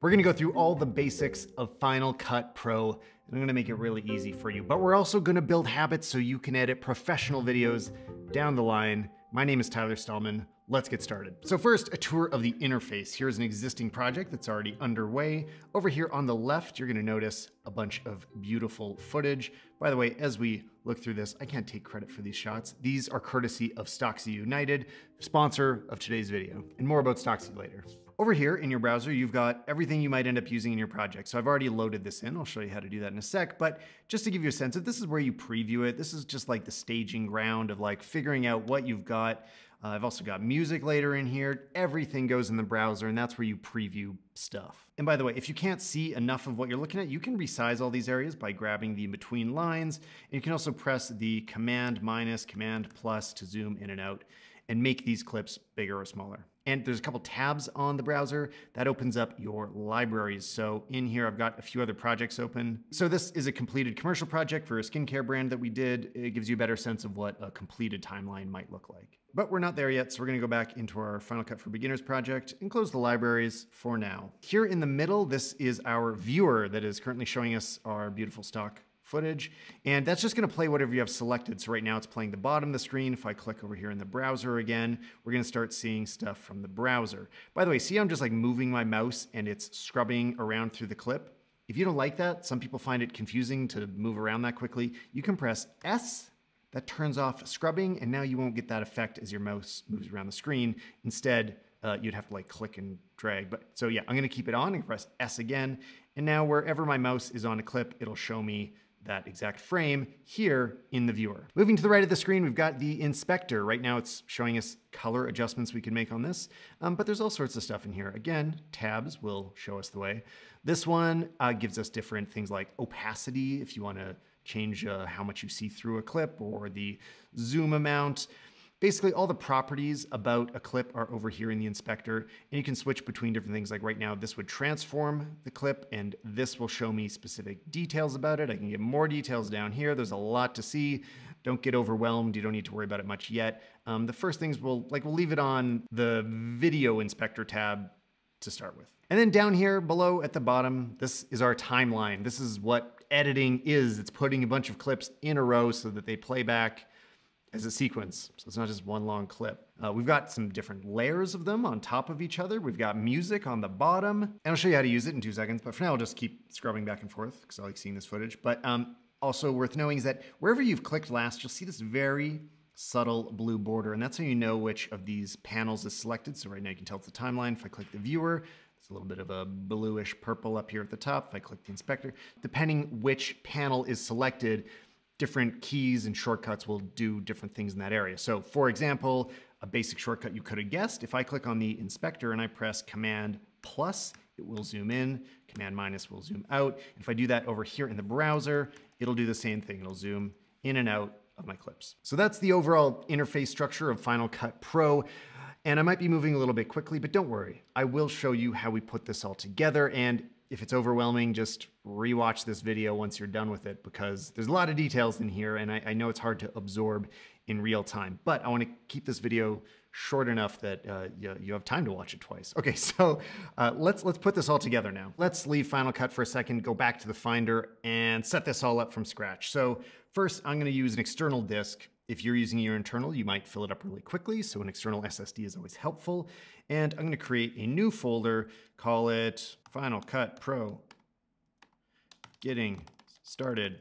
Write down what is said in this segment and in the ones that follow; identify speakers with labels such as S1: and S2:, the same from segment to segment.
S1: We're gonna go through all the basics of Final Cut Pro, and I'm gonna make it really easy for you. But we're also gonna build habits so you can edit professional videos down the line. My name is Tyler Stalman. Let's get started. So first, a tour of the interface. Here's an existing project that's already underway. Over here on the left, you're gonna notice a bunch of beautiful footage. By the way, as we look through this, I can't take credit for these shots. These are courtesy of Stocksy United, sponsor of today's video, and more about Stocksy later. Over here in your browser, you've got everything you might end up using in your project. So I've already loaded this in. I'll show you how to do that in a sec, but just to give you a sense of, this is where you preview it. This is just like the staging ground of like figuring out what you've got. I've also got music later in here. Everything goes in the browser, and that's where you preview stuff. And by the way, if you can't see enough of what you're looking at, you can resize all these areas by grabbing the in-between lines. And you can also press the Command minus, Command plus to zoom in and out and make these clips bigger or smaller. And there's a couple tabs on the browser that opens up your libraries. So in here, I've got a few other projects open. So this is a completed commercial project for a skincare brand that we did. It gives you a better sense of what a completed timeline might look like. But we're not there yet, so we're gonna go back into our Final Cut for Beginners project and close the libraries for now. Here in the middle, this is our viewer that is currently showing us our beautiful stock footage, and that's just gonna play whatever you have selected. So right now it's playing the bottom of the screen. If I click over here in the browser again, we're gonna start seeing stuff from the browser. By the way, see how I'm just like moving my mouse and it's scrubbing around through the clip? If you don't like that, some people find it confusing to move around that quickly, you can press S, that turns off scrubbing, and now you won't get that effect as your mouse moves around the screen. Instead, you'd have to like click and drag. But so yeah, I'm gonna keep it on and press S again. And now wherever my mouse is on a clip, it'll show me that exact frame here in the viewer. Moving to the right of the screen, we've got the inspector. Right now it's showing us color adjustments we can make on this, but there's all sorts of stuff in here. Again, tabs will show us the way. This one gives us different things like opacity, if you wanna change how much you see through a clip, or the zoom amount. Basically, all the properties about a clip are over here in the inspector, and you can switch between different things. Like right now, this would transform the clip, and this will show me specific details about it. I can get more details down here. There's a lot to see. Don't get overwhelmed. You don't need to worry about it much yet. The first things we'll leave it on the video inspector tab to start with. And then down here below at the bottom, this is our timeline. This is what editing is. It's putting a bunch of clips in a row so that they play back as a sequence. So it's not just one long clip. We've got some different layers of them on top of each other. We've got music on the bottom, and I'll show you how to use it in 2 seconds, but for now I'll just keep scrubbing back and forth because I like seeing this footage. But also worth knowing is that wherever you've clicked last, you'll see this very subtle blue border, and that's how you know which of these panels is selected. So right now you can tell it's the timeline. If I click the viewer, it's a little bit of a bluish purple up here at the top. If I click the inspector, depending which panel is selected, different keys and shortcuts will do different things in that area. So for example, a basic shortcut you could have guessed, if I click on the inspector and I press Command plus, it will zoom in, Command minus will zoom out. And if I do that over here in the browser, it'll do the same thing. It'll zoom in and out of my clips. So that's the overall interface structure of Final Cut Pro. And I might be moving a little bit quickly, but don't worry. I will show you how we put this all together. And if it's overwhelming, just rewatch this video once you're done with it, because there's a lot of details in here and I know it's hard to absorb in real time, but I want to keep this video short enough that you have time to watch it twice. Okay, so let's put this all together now. Let's leave Final Cut for a second, go back to the Finder and set this all up from scratch. So first, I'm going to use an external disk. If you're using your internal, you might fill it up really quickly, so an external SSD is always helpful. And I'm gonna create a new folder, call it Final Cut Pro, Getting Started.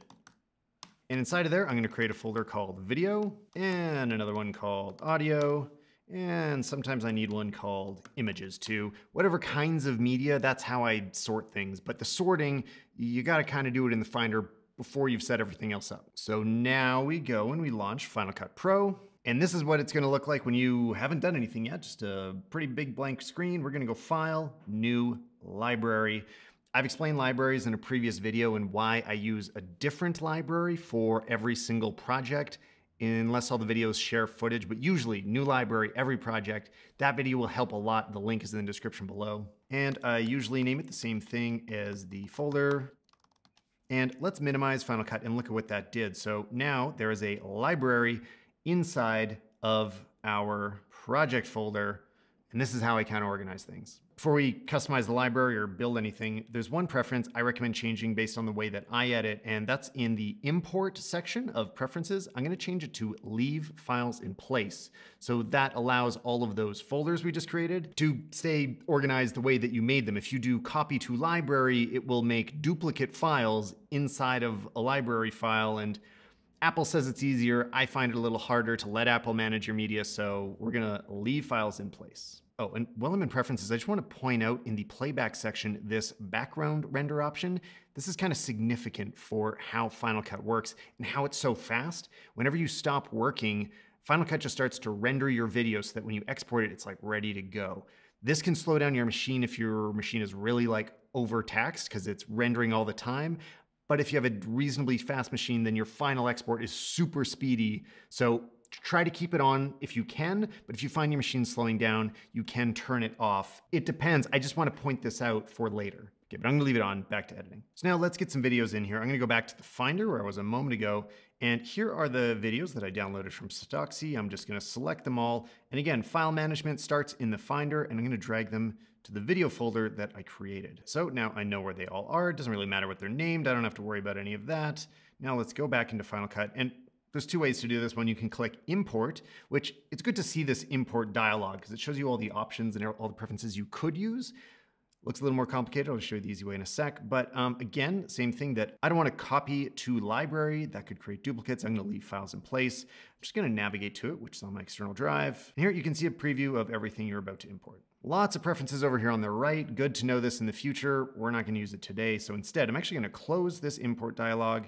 S1: And inside of there, I'm gonna create a folder called Video, and another one called Audio, and sometimes I need one called Images too. Whatever kinds of media, that's how I sort things. But the sorting, you gotta kind of do it in the Finder before you've set everything else up. So now we go and we launch Final Cut Pro. And this is what it's gonna look like when you haven't done anything yet, just a pretty big blank screen. We're gonna go File, New, Library. I've explained libraries in a previous video and why I use a different library for every single project, unless all the videos share footage, but usually new library, every project. That video will help a lot. The link is in the description below. And I usually name it the same thing as the folder. And let's minimize Final Cut and look at what that did. So now there is a library inside of our project folder, and this is how I kind of organize things. Before we customize the library or build anything, there's one preference I recommend changing based on the way that I edit, and that's in the import section of preferences. I'm gonna change it to leave files in place. So that allows all of those folders we just created to stay organized the way that you made them. If you do copy to library, it will make duplicate files inside of a library file, and Apple says it's easier. I find it a little harder to let Apple manage your media, so we're gonna leave files in place. Oh, and while I'm in preferences, I just want to point out in the playback section, this background render option. This is kind of significant for how Final Cut works and how it's so fast. Whenever you stop working, Final Cut just starts to render your video so that when you export it, it's like ready to go. This can slow down your machine if your machine is really like overtaxed because it's rendering all the time. But if you have a reasonably fast machine, then your final export is super speedy. So try to keep it on if you can, but if you find your machine slowing down, you can turn it off. It depends. I just want to point this out for later. Okay, but I'm gonna leave it on, back to editing. So now let's get some videos in here. I'm gonna go back to the Finder where I was a moment ago, and here are the videos that I downloaded from Stocksy. I'm just gonna select them all. And again, file management starts in the Finder, and I'm gonna drag them to the video folder that I created. So now I know where they all are. It doesn't really matter what they're named. I don't have to worry about any of that. Now let's go back into Final Cut, and there's two ways to do this. One, you can click import, which it's good to see this import dialog because it shows you all the options and all the preferences you could use. Looks a little more complicated. I'll show you the easy way in a sec. But again, same thing that I don't want to copy to library. That could create duplicates. I'm going to leave files in place. I'm just going to navigate to it, which is on my external drive. And here you can see a preview of everything you're about to import. Lots of preferences over here on the right. Good to know this in the future. We're not going to use it today. So instead, I'm actually going to close this import dialog,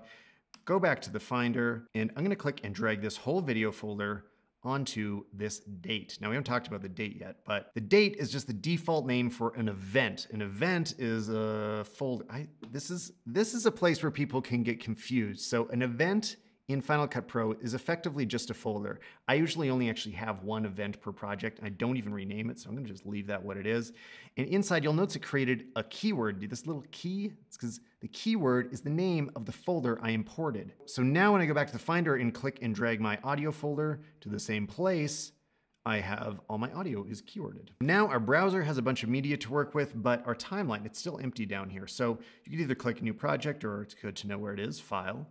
S1: go back to the Finder, and I'm gonna click and drag this whole video folder onto this date. Now, we haven't talked about the date yet, but the date is just the default name for an event. An event is a folder. This is a place where people can get confused. So an event in Final Cut Pro is effectively just a folder. I usually only actually have one event per project. I don't even rename it, so I'm gonna just leave that what it is. And inside, you'll notice it created a keyword. This little key, it's because the keyword is the name of the folder I imported. So now when I go back to the Finder and click and drag my audio folder to the same place, I have all my audio is keyworded. Now our browser has a bunch of media to work with, but our timeline, it's still empty down here. So you can either click New Project, or it's good to know where it is, File,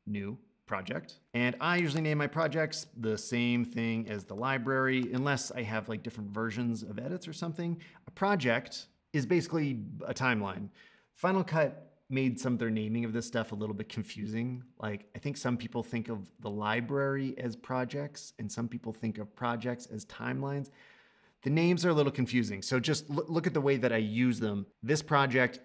S1: New Project. And I usually name my projects the same thing as the library, unless I have like different versions of edits or something. A project is basically a timeline. Final Cut made some of their naming of this stuff a little bit confusing. Like, I think some people think of the library as projects, and some people think of projects as timelines. The names are a little confusing, so just look at the way that I use them. This project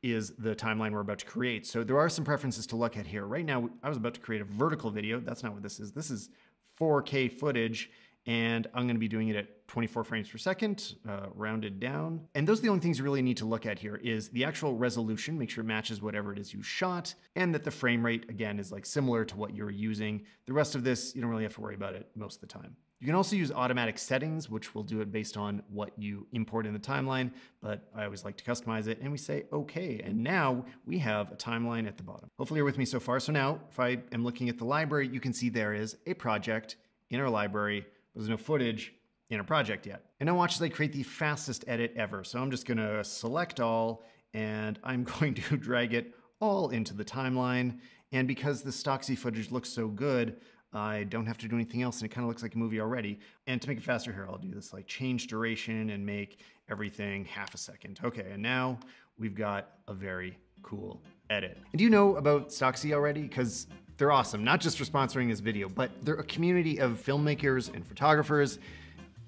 S1: is the timeline we're about to create. So there are some preferences to look at here. Right now, I was about to create a vertical video. That's not what this is. This is 4K footage, and I'm gonna be doing it at 24 frames per second, rounded down. And those are the only things you really need to look at here is the actual resolution, make sure it matches whatever it is you shot, and that the frame rate, again, is like similar to what you're using. The rest of this, you don't really have to worry about it most of the time. You can also use automatic settings, which will do it based on what you import in the timeline, but I always like to customize it, and we say, okay, and now we have a timeline at the bottom. Hopefully you're with me so far. So now, if I am looking at the library, you can see there is a project in our library, but there's no footage in a project yet. And now watch as I create the fastest edit ever. So I'm just gonna select all, and I'm going to drag it all into the timeline. And because the Stocksy footage looks so good, I don't have to do anything else, and it kind of looks like a movie already. And to make it faster here, I'll do this like change duration and make everything half a second. Okay, and now we've got a very cool edit. And do you know about Stocksy already? Because they're awesome, not just for sponsoring this video, but they're a community of filmmakers and photographers,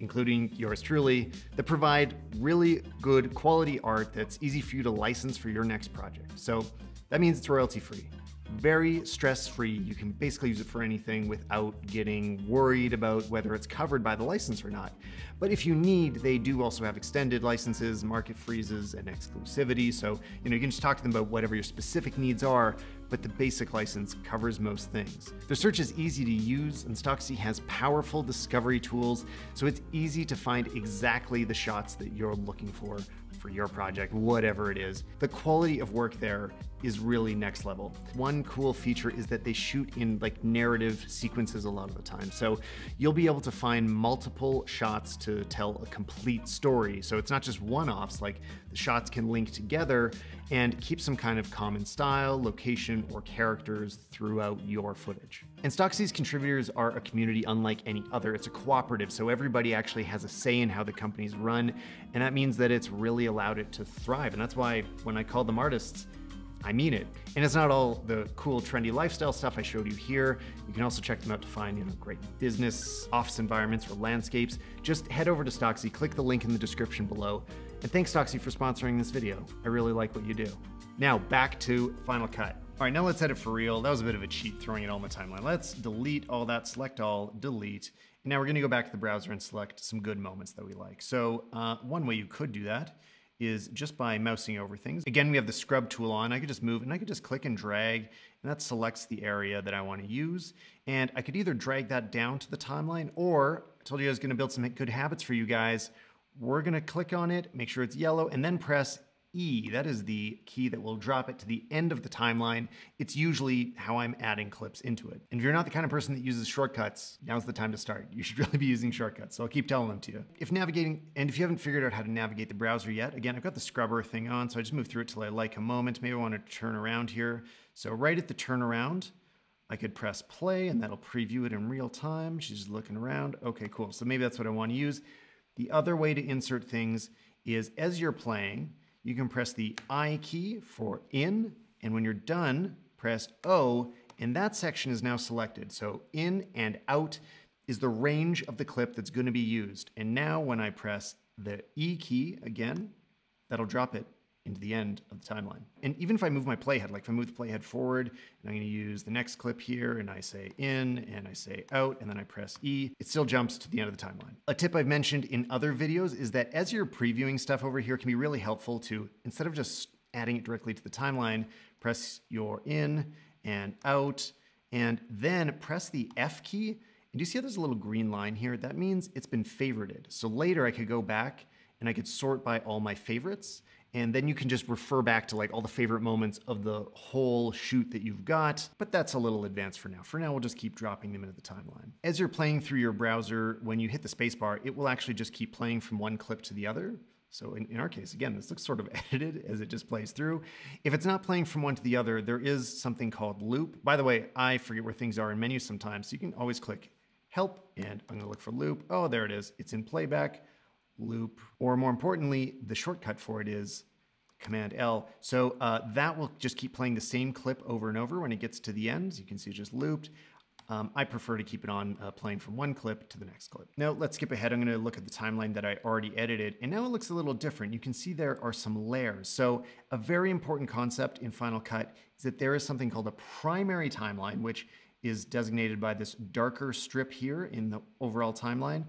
S1: including yours truly, that provide really good quality art that's easy for you to license for your next project. So that means it's royalty-free. Very stress-free. You can basically use it for anything without getting worried about whether it's covered by the license or not. But if you need, they do also have extended licenses, market freezes, and exclusivity. So, you can just talk to them about whatever your specific needs are, but the basic license covers most things. Their search is easy to use, and Stocksy has powerful discovery tools, so it's easy to find exactly the shots that you're looking for for your project, whatever it is. The quality of work there is really next level. One cool feature is that they shoot in like narrative sequences a lot of the time. So you'll be able to find multiple shots to tell a complete story. So it's not just one-offs, like the shots can link together and keep some kind of common style, location, or characters throughout your footage. And Stocksy's contributors are a community unlike any other. It's a cooperative, so everybody actually has a say in how the company's run, and that means that it's really allowed it to thrive. And that's why when I call them artists, I mean it. And it's not all the cool, trendy lifestyle stuff I showed you here. You can also check them out to find, great business, office environments, or landscapes. Just head over to Stocksy, click the link in the description below. And thanks, Stocksy, for sponsoring this video. I really like what you do. Now, back to Final Cut. All right, now let's edit for real. That was a bit of a cheat, throwing it all in the timeline. Let's delete all that, select all, delete. And now we're gonna go back to the browser and select some good moments that we like. So one way you could do that is just by mousing over things. Again, we have the scrub tool on. I could just move and I could just click and drag, and that selects the area that I want to use. And I could either drag that down to the timeline, or I told you I was gonna build some good habits for you guys. We're gonna click on it, make sure it's yellow, and then press E. That is the key that will drop it to the end of the timeline. It's usually how I'm adding clips into it. And if you're not the kind of person that uses shortcuts, now's the time to start. You should really be using shortcuts, so I'll keep telling them to you. If you haven't figured out how to navigate the browser yet, again, I've got the scrubber thing on, so I just move through it till I like a moment. Maybe I want to turn around here. So right at the turnaround, I could press play and that'll preview it in real time. She's looking around. Okay, cool. So maybe that's what I want to use. The other way to insert things is as you're playing, you can press the I key for in, and when you're done, press O, and that section is now selected. So in and out is the range of the clip that's going to be used. And now when I press the E key again, that'll drop it into the end of the timeline. And even if I move my playhead, like if I move the playhead forward, and I'm going to use the next clip here, and I say in, and I say out, and then I press E, it still jumps to the end of the timeline. A tip I've mentioned in other videos is that as you're previewing stuff over here, it can be really helpful to, instead of just adding it directly to the timeline, press your in and out, and then press the F key. And you see how there's a little green line here? That means it's been favorited. So later I could go back and I could sort by all my favorites, and then you can just refer back to like all the favorite moments of the whole shoot that you've got, but that's a little advanced for now. For now, we'll just keep dropping them into the timeline. As you're playing through your browser, when you hit the spacebar, it will actually just keep playing from one clip to the other. So in our case, again, this looks sort of edited as it just plays through. If it's not playing from one to the other, there is something called loop. By the way, I forget where things are in menus sometimes, so you can always click help, and I'm gonna look for loop. Oh, there it is. It's in playback. Loop, or more importantly, the shortcut for it is Command L. So that will just keep playing the same clip over and over when it gets to the end. You can see it just looped. I prefer to keep it on playing from one clip to the next clip. Now let's skip ahead. I'm going to look at the timeline that I already edited, and now it looks a little different. You can see there are some layers. So a very important concept in Final Cut is that there is something called a primary timeline, which is designated by this darker strip here in the overall timeline.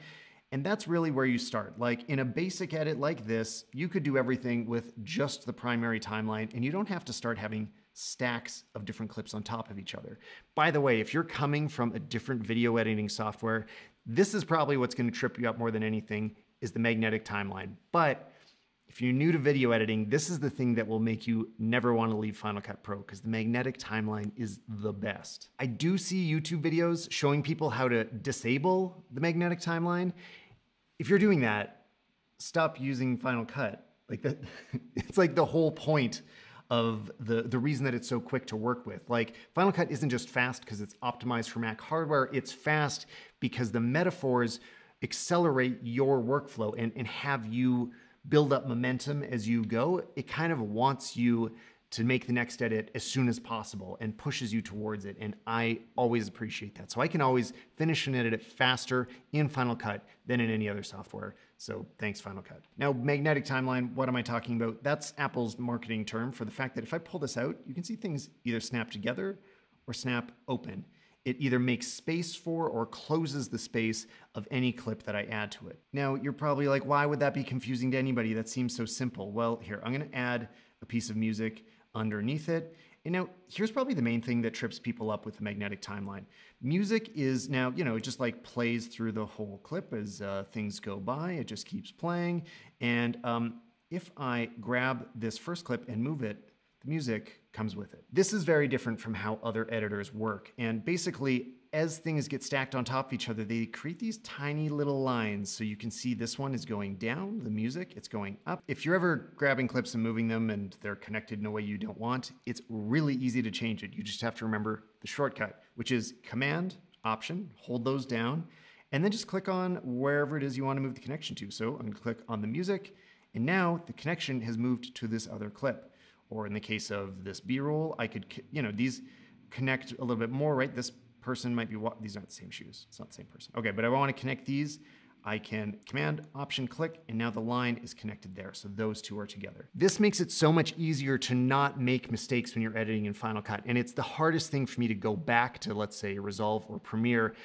S1: And that's really where you start. Like in a basic edit like this, you could do everything with just the primary timeline, and you don't have to start having stacks of different clips on top of each other. By the way, if you're coming from a different video editing software, this is probably what's going to trip you up more than anything, is the magnetic timeline. But if you're new to video editing, this is the thing that will make you never want to leave Final Cut Pro, because the magnetic timeline is the best. I do see YouTube videos showing people how to disable the magnetic timeline. If you're doing that, stop using Final Cut. Like that, it's like the whole point of the reason that it's so quick to work with. Like Final Cut isn't just fast because it's optimized for Mac hardware, it's fast because the metaphors accelerate your workflow and have you build up momentum as you go. It kind of wants you to make the next edit as soon as possible and pushes you towards it. And I always appreciate that. So I can always finish an edit faster in Final Cut than in any other software. So thanks, Final Cut. Now, magnetic timeline, what am I talking about? That's Apple's marketing term for the fact that if I pull this out, you can see things either snap together or snap open. It either makes space for or closes the space of any clip that I add to it. Now, you're probably like, why would that be confusing to anybody? That seems so simple. Well, here, I'm gonna add a piece of music underneath it. And now here's probably the main thing that trips people up with the magnetic timeline. Music is now, it just like plays through the whole clip as things go by. It just keeps playing. And if I grab this first clip and move it, the music comes with it. This is very different from how other editors work. And basically, as things get stacked on top of each other, they create these tiny little lines. So you can see this one is going down, the music, it's going up. If you're ever grabbing clips and moving them and they're connected in a way you don't want, it's really easy to change it. You just have to remember the shortcut, which is Command, Option, hold those down, and then just click on wherever it is you want to move the connection to. So I'm going to click on the music, and now the connection has moved to this other clip. Or in the case of this B-roll, I could, these connect a little bit more, right? This person might be, these aren't the same shoes. It's not the same person. Okay, but I want to connect these. I can Command, Option, click, and now the line is connected there. So those two are together. This makes it so much easier to not make mistakes when you're editing in Final Cut. And it's the hardest thing for me to go back to, let's say, Resolve or Premiere,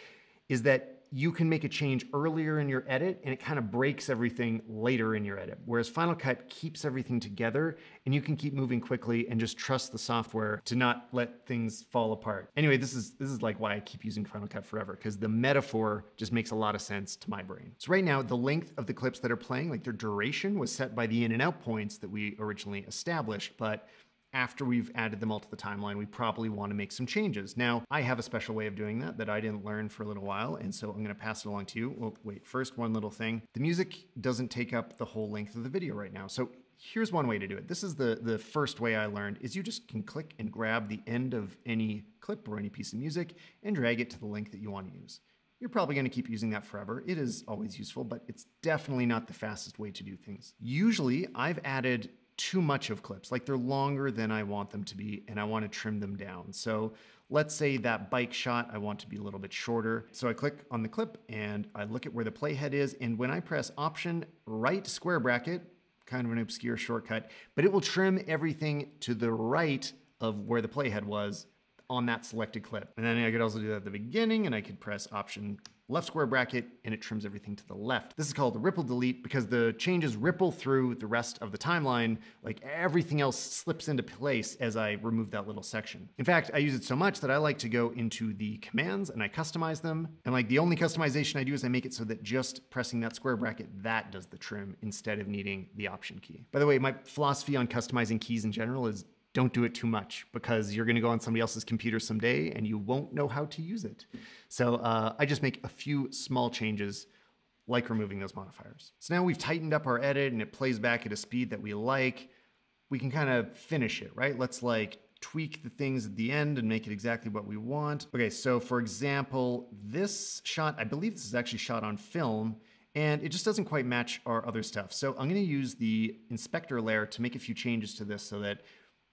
S1: is that you can make a change earlier in your edit and it kind of breaks everything later in your edit. Whereas Final Cut keeps everything together and you can keep moving quickly and just trust the software to not let things fall apart. Anyway, this is like why I keep using Final Cut forever, because the metaphor just makes a lot of sense to my brain. So right now, the length of the clips that are playing, like their duration, was set by the in and out points that we originally established, but after we've added them all to the timeline, we probably want to make some changes. Now, I have a special way of doing that I didn't learn for a little while, and so I'm going to pass it along to you. Oh, wait, first one little thing. The music doesn't take up the whole length of the video right now. So here's one way to do it. This is the first way I learned, is you just can click and grab the end of any clip or any piece of music and drag it to the length that you want to use. You're probably going to keep using that forever. It is always useful, but it's definitely not the fastest way to do things. Usually, I've added too much of clips, like they're longer than I want them to be, and I want to trim them down. So let's say that bike shot, I want to be a little bit shorter. So I click on the clip and I look at where the playhead is, and when I press Option, right square bracket, kind of an obscure shortcut, but it will trim everything to the right of where the playhead was on that selected clip. And then I could also do that at the beginning, and I could press Option left square bracket, and it trims everything to the left. This is called the ripple delete because the changes ripple through the rest of the timeline, like everything else slips into place as I remove that little section. In fact, I use it so much that I like to go into the commands and I customize them. And like the only customization I do is I make it so that just pressing that square bracket, that does the trim instead of needing the Option key. By the way, my philosophy on customizing keys in general is don't do it too much, because you're gonna go on somebody else's computer someday and you won't know how to use it. So I just make a few small changes, like removing those modifiers. So now we've tightened up our edit and it plays back at a speed that we like. We can kind of finish it, right? Let's like tweak the things at the end and make it exactly what we want. Okay, so for example, this shot, I believe this is actually shot on film, and it just doesn't quite match our other stuff. So I'm gonna use the inspector layer to make a few changes to this so that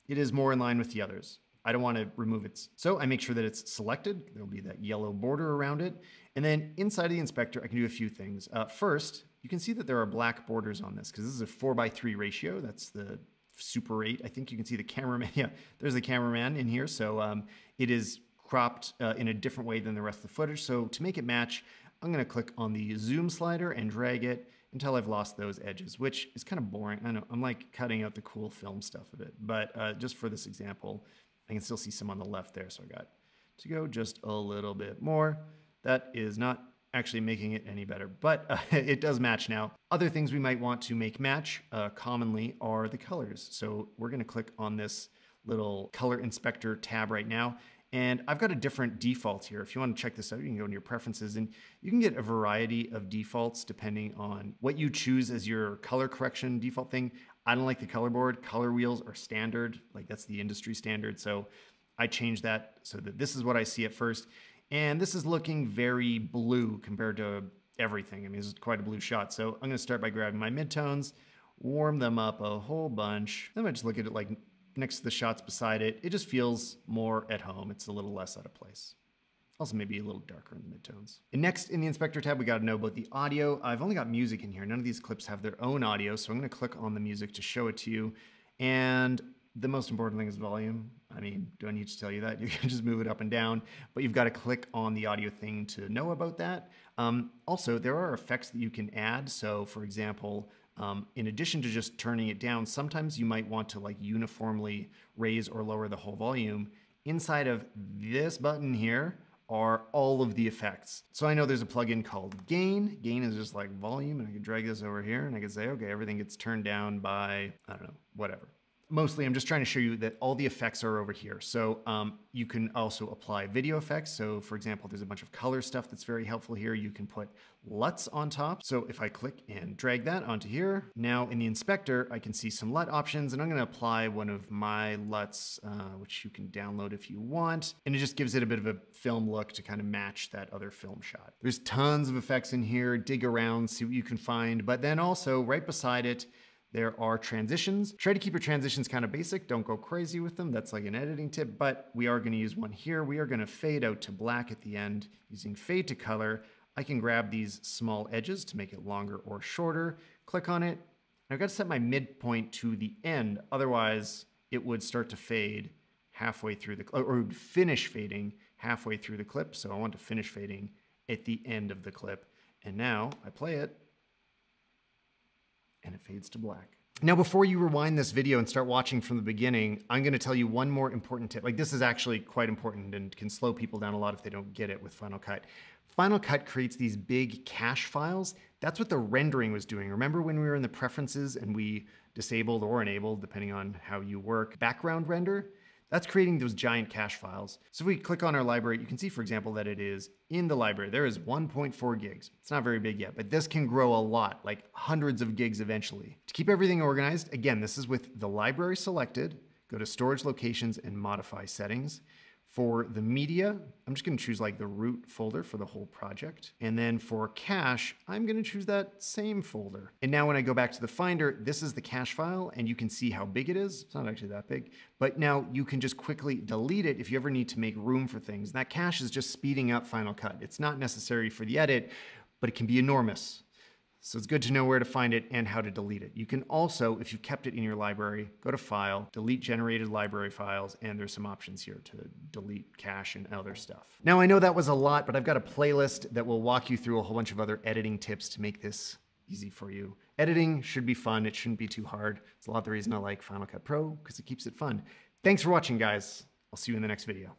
S1: it is more in line with the others. I don't want to remove it. So I make sure that it's selected. There'll be that yellow border around it. And then inside of the inspector, I can do a few things. First, you can see that there are black borders on this because this is a 4:3 ratio. That's the Super 8. I think you can see the cameraman. Yeah, there's the cameraman in here. So it is cropped in a different way than the rest of the footage. So to make it match, I'm going to click on the zoom slider and drag it until I've lost those edges, which is kind of boring. I know, I'm like cutting out the cool film stuff of it, but just for this example, I can still see some on the left there, so I got to go just a little bit more. That is not actually making it any better, but it does match now. Other things we might want to make match commonly are the colors. So we're gonna click on this little color inspector tab right now, and I've got a different default here. If you want to check this out, you can go into your preferences and you can get a variety of defaults depending on what you choose as your color correction default thing. I don't like the color board. Color wheels are standard, like that's the industry standard. So I changed that so that this is what I see at first. And this is looking very blue compared to everything. I mean, this is quite a blue shot. So I'm gonna start by grabbing my midtones, warm them up a whole bunch. Then I just look at it like next to the shots beside it. It just feels more at home. It's a little less out of place. Also maybe a little darker in the midtones. And next in the inspector tab, we gotta know about the audio. I've only got music in here. None of these clips have their own audio, so I'm gonna click on the music to show it to you. And the most important thing is volume. I mean, do I need to tell you that? You can just move it up and down, but you've got to click on the audio thing to know about that. Also, there are effects that you can add. So for example, in addition to just turning it down, sometimes you might want to like uniformly raise or lower the whole volume. Inside of this button here are all of the effects. So I know there's a plugin called Gain. Gain is just like volume, and I can drag this over here and I can say, okay, everything gets turned down by, I don't know, whatever. Mostly, I'm just trying to show you that all the effects are over here. So you can also apply video effects. So for example, there's a bunch of color stuff that's very helpful here. You can put LUTs on top. So if I click and drag that onto here, now in the inspector, I can see some LUT options, and I'm gonna apply one of my LUTs, which you can download if you want. And it just gives it a bit of a film look to kind of match that other film shot. There's tons of effects in here. Dig around, see what you can find. But then also right beside it, there are transitions. Try to keep your transitions kind of basic. Don't go crazy with them. That's like an editing tip, but we are gonna use one here. We are gonna fade out to black at the end using fade to color. I can grab these small edges to make it longer or shorter. Click on it. I've got to set my midpoint to the end. Otherwise, it would start to fade halfway through the, or it would finish fading halfway through the clip. So I want to finish fading at the end of the clip. And now I play it, and it fades to black. Now, before you rewind this video and start watching from the beginning, I'm gonna tell you one more important tip. Like, this is actually quite important and can slow people down a lot if they don't get it with Final Cut. Final Cut creates these big cache files. That's what the rendering was doing. Remember when we were in the preferences and we disabled or enabled, depending on how you work, background render? That's creating those giant cache files. So if we click on our library, you can see, for example, that it is in the library. There is 1.4 gigs. It's not very big yet, but this can grow a lot, like hundreds of gigs eventually. To keep everything organized, again, this is with the library selected. Go to storage locations and modify settings. For the media, I'm just gonna choose like the root folder for the whole project. And then for cache, I'm gonna choose that same folder. And now when I go back to the Finder, this is the cache file, and you can see how big it is. It's not actually that big, but now you can just quickly delete it if you ever need to make room for things. And that cache is just speeding up Final Cut. It's not necessary for the edit, but it can be enormous. So it's good to know where to find it and how to delete it. You can also, if you kept it in your library, go to File, Delete Generated Library Files, and there's some options here to delete cache and other stuff. Now, I know that was a lot, but I've got a playlist that will walk you through a whole bunch of other editing tips to make this easy for you. Editing should be fun. It shouldn't be too hard. It's a lot of the reason I like Final Cut Pro, because it keeps it fun. Thanks for watching, guys. I'll see you in the next video.